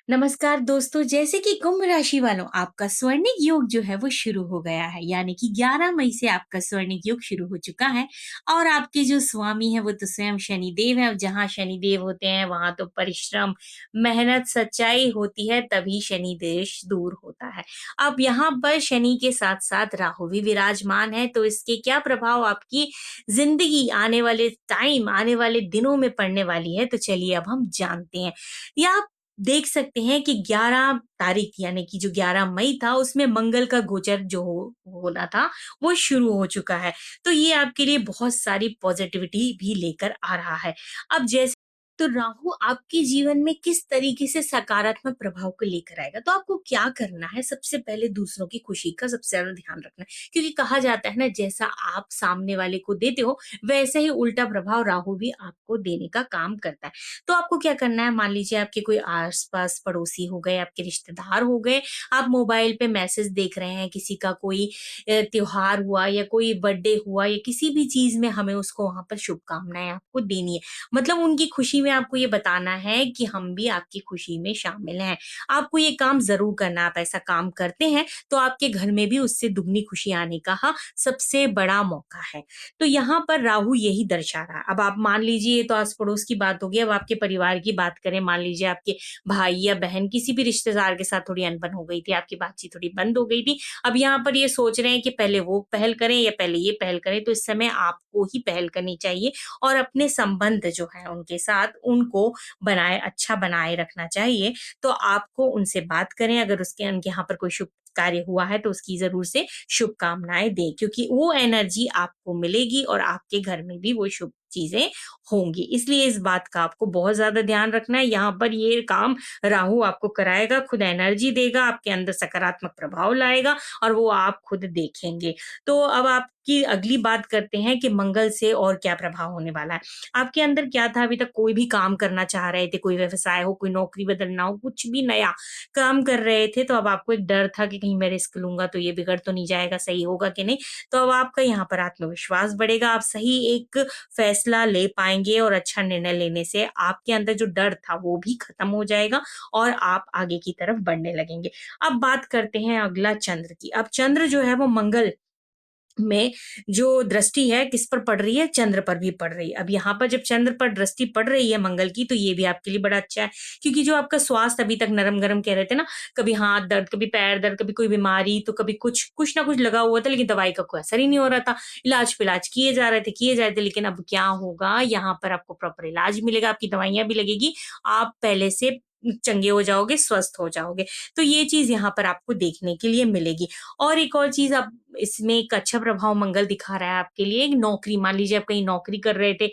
नमस्कार दोस्तों, जैसे कि कुंभ राशि वालों आपका स्वर्णिक योग जो है वो शुरू हो गया है, यानी कि 11 मई से आपका स्वर्णिक योग शुरू हो चुका है। और आपके जो स्वामी है वो तो स्वयं शनिदेव है, और जहाँ शनिदेव होते हैं वहां तो परिश्रम, मेहनत, सच्चाई होती है, तभी शनि देश दूर होता है। अब यहाँ पर शनि के साथ साथ राहु भी विराजमान है, तो इसके क्या प्रभाव आपकी जिंदगी आने वाले दिनों में पड़ने वाली है, तो चलिए अब हम जानते हैं। या आप देख सकते हैं कि 11 तारीख यानी कि जो 11 मई था उसमें मंगल का गोचर जो होना था वो शुरू हो चुका है। तो ये आपके लिए बहुत सारी पॉजिटिविटी भी लेकर आ रहा है। अब जैसे तो राहु आपके जीवन में किस तरीके से सकारात्मक प्रभाव को लेकर आएगा, तो आपको क्या करना है? सबसे पहले दूसरों की खुशी का सबसे ज्यादा ध्यान रखना है, क्योंकि कहा जाता है ना, जैसा आप सामने वाले को देते हो वैसे ही उल्टा प्रभाव राहु भी आपको देने का काम करता है। तो आपको क्या करना है, मान लीजिए आपके कोई आस-पास पड़ोसी हो गए, आपके रिश्तेदार हो गए, आप मोबाइल पे मैसेज देख रहे हैं, किसी का कोई त्योहार हुआ या कोई बर्थडे हुआ या किसी भी चीज़ में हमें उसको वहाँ पर शुभकामनाएँ आपको देनी है। मतलब उनकी खुशी में आपको ये बताना है कि हम भी आपकी खुशी में शामिल हैं। आपको ये काम ज़रूर करना है, आप ऐसा काम करते हैं, तो आपके घर में भी उससे दुगनी खुशी आने का सबसे बड़ा मौका है। तो यहाँ पर राहु यही दर्शा रहा है। अब आप मान लीजिए, ये तो आस-पड़ोस की बात हो गई, अब आपके परिवार की बात करें, मान लीजिए आपके भाई या बहन किसी भी रिश्तेदार के साथ थोड़ी अनबन हो गई थी, आपकी बातचीत थोड़ी बंद हो गई थी। अब यहाँ पर ये सोच रहे हैं कि पहले वो पहल करें या पहले ये पहल करें, तो इस समय आपको ही पहल करनी चाहिए और अपने संबंध जो है उनके साथ उनको अच्छा बनाए रखना चाहिए। तो आपको उनसे बात करें, अगर उसके उनके यहाँ पर कोई शुभ कार्य हुआ है तो उसकी ज़रूर से शुभकामनाएँ दें, क्योंकि वो एनर्जी आपको मिलेगी और आपके घर में भी वो शुभ चीज़ें होंगी। इसलिए इस बात का आपको बहुत ज़्यादा ध्यान रखना है। यहाँ पर ये काम राहु आपको कराएगा, खुद एनर्जी देगा, आपके अंदर सकारात्मक प्रभाव लाएगा और वो आप खुद देखेंगे। तो अब आपकी अगली बात करते हैं कि मंगल से और क्या प्रभाव होने वाला है। आपके अंदर क्या था, अभी तक कोई भी काम करना चाह रहे थे, कोई व्यवसाय हो, कोई नौकरी बदलना हो, कुछ भी नया काम कर रहे थे, तो अब आपको एक डर था कि कहीं मैं रिस्क लूँगा तो ये बिगड़ तो नहीं जाएगा, सही होगा कि नहीं? तो अब आपका यहाँ पर आत्मविश्वास बढ़ेगा, आप सही एक फैसला ले पाएँगे और अच्छा निर्णय लेने से आपके अंदर जो डर था वो भी खत्म हो जाएगा और आप आगे की तरफ बढ़ने लगेंगे। अब बात करते हैं अगला चंद्र की। अब चंद्र जो है वो मंगल में जो दृष्टि है किस पर पड़ रही है? चंद्र पर भी पड़ रही है। अब यहाँ पर जब चंद्र पर दृष्टि पड़ रही है मंगल की, तो ये भी आपके लिए बड़ा अच्छा है, क्योंकि जो आपका स्वास्थ्य अभी तक नरम-गरम कह रहे थे ना, कभी हाथ दर्द, कभी पैर दर्द, कभी कोई बीमारी, तो कभी कुछ ना कुछ लगा हुआ था, लेकिन दवाई का कोई असर ही नहीं हो रहा था। इलाज-पिलाज किए जा रहे थे, लेकिन अब क्या होगा, यहाँ पर आपको प्रॉपर इलाज मिलेगा, आपकी दवाइयाँ भी लगेगी, आप पहले से चंगे हो जाओगे, स्वस्थ हो जाओगे। तो ये चीज़ यहाँ पर आपको देखने के लिए मिलेगी। और एक और चीज़, आप इसमें एक अच्छा प्रभाव मंगल दिखा रहा है आपके लिए, एक नौकरी, मान लीजिए आप कहीं नौकरी कर रहे थे,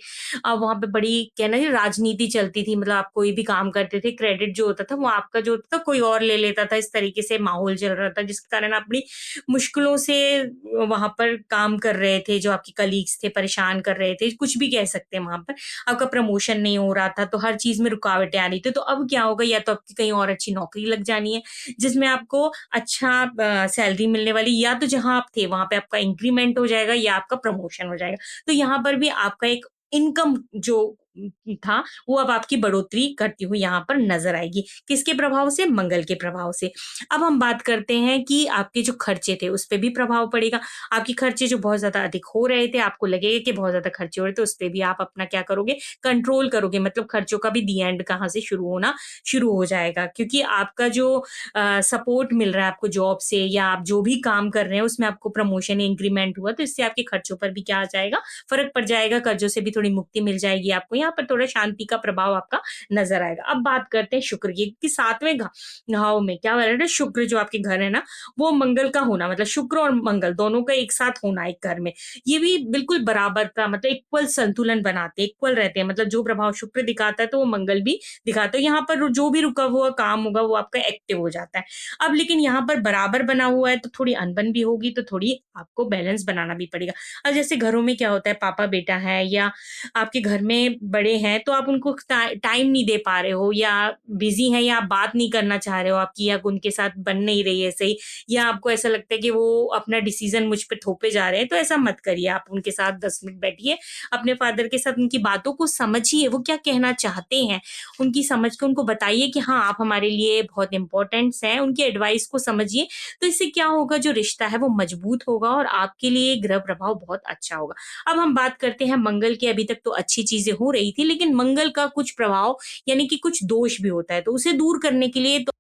वहाँ पे बड़ी कहना जी राजनीति चलती थी, मतलब आप कोई भी काम करते थे, क्रेडिट जो होता था वो आपका जो होता था कोई और ले लेता था, इस तरीके से माहौल चल रहा था, जिसके कारण आप बड़ी मुश्किलों से वहाँ पर काम कर रहे थे, जो आपके कलीग्स थे परेशान कर रहे थे, कुछ भी कह सकते हैं वहाँ पर। आपका प्रमोशन नहीं हो रहा था, तो हर चीज़ में रुकावटें आ रही थी, तो अब क्या होगा, या तो आपकी कहीं और अच्छी नौकरी लग जानी है, जिसमें आपको अच्छा सैलरी मिलने वाली, या तो जहाँ आप थे वहाँ पे आपका इंक्रीमेंट हो जाएगा या आपका प्रमोशन हो जाएगा। तो यहाँ पर भी आपका एक इनकम जो था वो अब आपकी बढ़ोतरी करती हुई यहाँ पर नज़र आएगी। किसके प्रभाव से? मंगल के प्रभाव से। अब हम बात करते हैं कि आपके जो खर्चे थे उस पे भी प्रभाव पड़ेगा। आपके खर्चे जो बहुत ज़्यादा अधिक हो रहे थे, आपको लगेगा कि बहुत ज़्यादा खर्चे हो रहे थे, उस पे भी आप अपना क्या करोगे, कंट्रोल करोगे, मतलब खर्चों का भी दी एंड कहाँ से शुरू हो जाएगा, क्योंकि आपका जो सपोर्ट मिल रहा है आपको जॉब से, या आप जो भी काम कर रहे हैं उसमें आपको प्रमोशन या इंक्रीमेंट हुआ, तो इससे आपके खर्चों पर भी क्या आ जाएगा, फ़र्क पड़ जाएगा, कर्ज़ों से भी थोड़ी मुक्ति मिल जाएगी आपको, यहाँ पर थोड़ा शांति का प्रभाव आपका नज़र आएगा। अब बात करते हैं शुक्र की, कि 7वें घाव में क्या हो रहा है ना, शुक्र जो आपके घर है ना, वो मंगल का होना, मतलब शुक्र और मंगल दोनों का एक साथ होना एक घर में, ये भी बिल्कुल बराबर का, मतलब इक्वल संतुलन बनाते हैं, इक्वल रहते हैं, मतलब जो प्रभाव शुक्र दिखाता है तो वो मंगल भी दिखाता है। यहाँ पर जो भी रुका हुआ काम होगा वो आपका एक्टिव हो जाता है। अब लेकिन यहाँ पर बराबर बना हुआ है तो थोड़ी अनबन भी होगी, तो थोड़ी आपको बैलेंस बनाना भी पड़ेगा। अब जैसे घरों में क्या होता है, पापा बेटा है, या आपके घर में बड़े हैं तो आप उनको टाइम नहीं दे पा रहे हो या बिज़ी हैं या आप बात नहीं करना चाह रहे हो आपकी या उनके साथ बन नहीं रही है सही या आपको ऐसा लगता है कि वो अपना डिसीज़न मुझ पे थोपे जा रहे हैं, तो ऐसा मत करिए। आप उनके साथ 10 मिनट बैठिए, अपने फादर के साथ उनकी बातों को समझिए, वो क्या कहना चाहते हैं। उनकी समझ के उनको बताइए कि हाँ, आप हमारे लिए बहुत इम्पोर्टेंट्स हैं, उनकी एडवाइस को समझिए। तो इससे क्या होगा, जो रिश्ता है वो मजबूत होगा और आपके लिए ग्रह प्रभाव बहुत अच्छा होगा। अब हम बात करते हैं मंगल की। अभी तक तो अच्छी चीज़ें हो रही थी, लेकिन मंगल का कुछ प्रभाव यानी कि कुछ दोष भी होता है, तो उसे दूर करने के लिए तो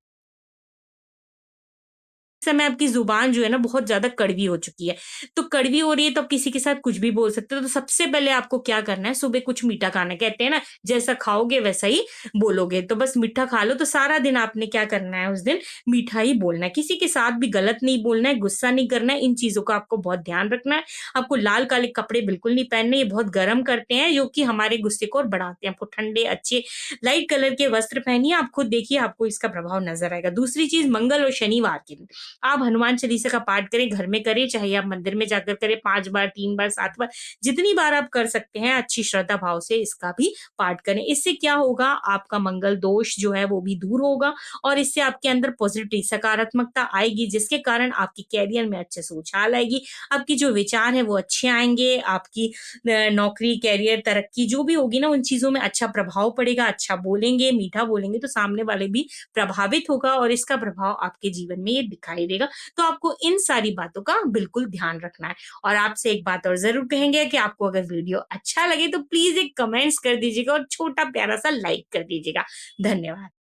इस समय आपकी ज़ुबान जो है ना बहुत ज़्यादा कड़वी हो चुकी है। तो कड़वी हो रही है तो आप किसी के साथ कुछ भी बोल सकते हो। तो सबसे पहले आपको क्या करना है, सुबह कुछ मीठा खाना है। कहते हैं ना, जैसा खाओगे वैसा ही बोलोगे। तो बस मीठा खा लो, तो सारा दिन आपने क्या करना है, उस दिन मीठा ही बोलना है। किसी के साथ भी गलत नहीं बोलना है, गुस्सा नहीं करना है। इन चीज़ों का आपको बहुत ध्यान रखना है। आपको लाल काले कपड़े बिल्कुल नहीं पहनने, ये बहुत गर्म करते हैं, जो कि हमारे गुस्से को और बढ़ाते हैं। आपको ठंडे अच्छे लाइट कलर के वस्त्र पहनिए, आप खुद देखिए आपको इसका प्रभाव नज़र आएगा। दूसरी चीज़, मंगल और शनिवार के दिन आप हनुमान चालीसा का पाठ करें, घर में करें, चाहे आप मंदिर में जाकर करें, 5 बार, 3 बार, 7 बार, जितनी बार आप कर सकते हैं, अच्छी श्रद्धा भाव से इसका भी पाठ करें। इससे क्या होगा, आपका मंगल दोष जो है वो भी दूर होगा और इससे आपके अंदर पॉजिटिविटी, सकारात्मकता आएगी, जिसके कारण आपके करियर में अच्छे से उछाल आएगी। आपके जो विचार हैं वो अच्छे आएँगे, आपकी नौकरी, करियर, तरक्की जो भी होगी ना, उन चीज़ों में अच्छा प्रभाव पड़ेगा। अच्छा बोलेंगे, मीठा बोलेंगे तो सामने वाले भी प्रभावित होगा और इसका प्रभाव आपके जीवन में ये दिखाई देगा। तो आपको इन सारी बातों का बिल्कुल ध्यान रखना है। और आपसे एक बात और ज़रूर कहेंगे कि आपको अगर वीडियो अच्छा लगे तो प्लीज़ एक कमेंट्स कर दीजिएगा और छोटा प्यारा-सा लाइक कर दीजिएगा। धन्यवाद।